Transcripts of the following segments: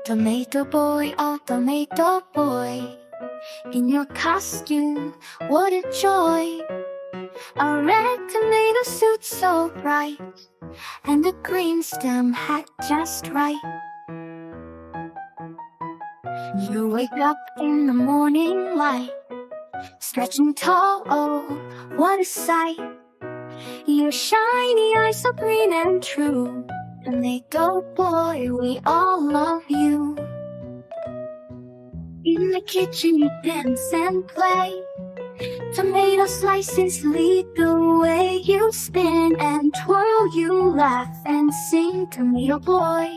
Tomato boy, oh tomato boy, in your costume, what a joy. A red tomato suit so bright, and a green stem hat just right. You wake up in the morning light, stretching tall, oh, what a sight. Your shiny eyes so green and true, tomato boy, we all love you. In the kitchen you dance and play, tomato slices lead the way. You spin and twirl, you laugh and sing. Tomato boy,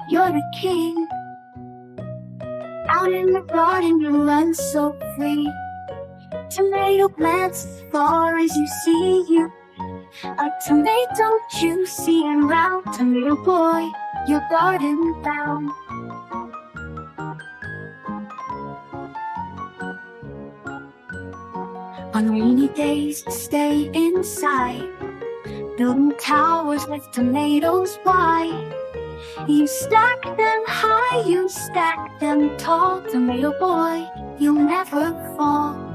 you're the king. Out in the garden you run so free, tomato plants as far as you see you. A tomato juicy and round, tomato boy, your garden bound. On rainy days you stay inside, building towers with tomatoes wide. You stack them high, you stack them tall, tomato boy, you'll never fall.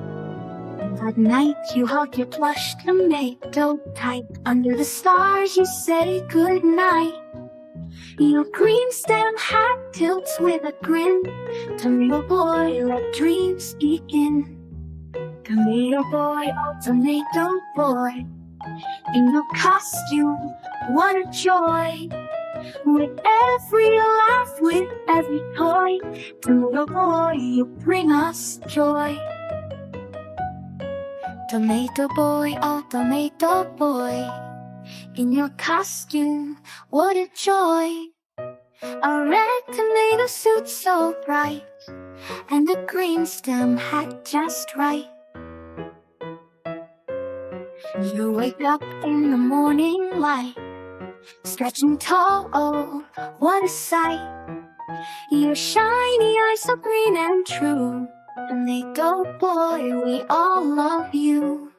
At night you hug your plush tomato tight, under the stars you say goodnight. Your green stem hat tilts with a grin, tomato boy, let dreams begin. Tomato boy, oh tomato boy, in your costume, what a joy. With every laugh, with every toy, tomato boy, you bring us joy. Tomato boy, oh tomato boy, in your costume, what a joy. A red tomato suit so bright, and a green stem hat just right. You wake up in the morning light, stretching tall, oh, what a sight. Your shiny eyes so green and true, tomato boy, we all love you.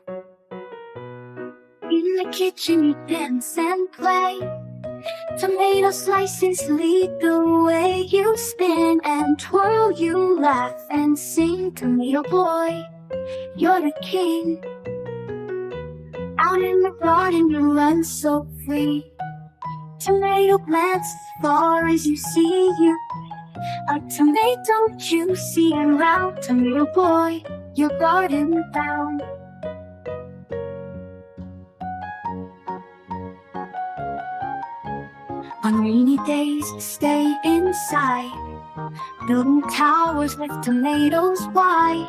In the kitchen you dance and play, tomato slices lead the way. You spin and twirl, you laugh and sing. Tomato boy, you're the king. Out in the garden you run so free, tomato plants as far as you see you. A tomato juicy and round, tomato boy, your garden bound. On rainy days you stay inside, building towers with tomatoes wide.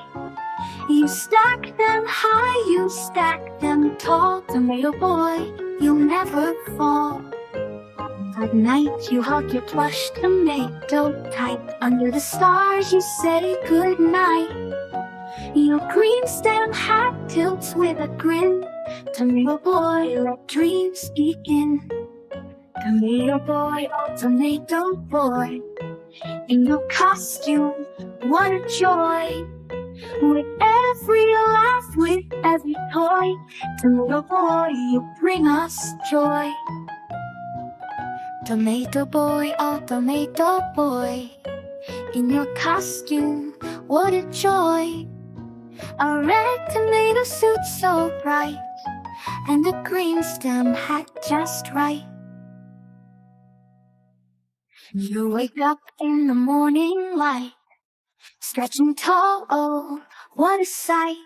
You stack them high, you stack them tall, tomato boy, you'll never fall. At night you hug your plush tomato tight, under the stars you say goodnight. Your green stem hat tilts with a grin, tomato boy, let dreams begin. Tomato boy, oh tomato boy, in your costume, what a joy. With every laugh, with every toy, tomato boy, you bring us joy. Tomato boy, oh tomato boy, in your costume, what a joy. A red tomato suit so bright, and a green stem hat just right. You wake up in the morning light, stretching tall, oh, what a sight.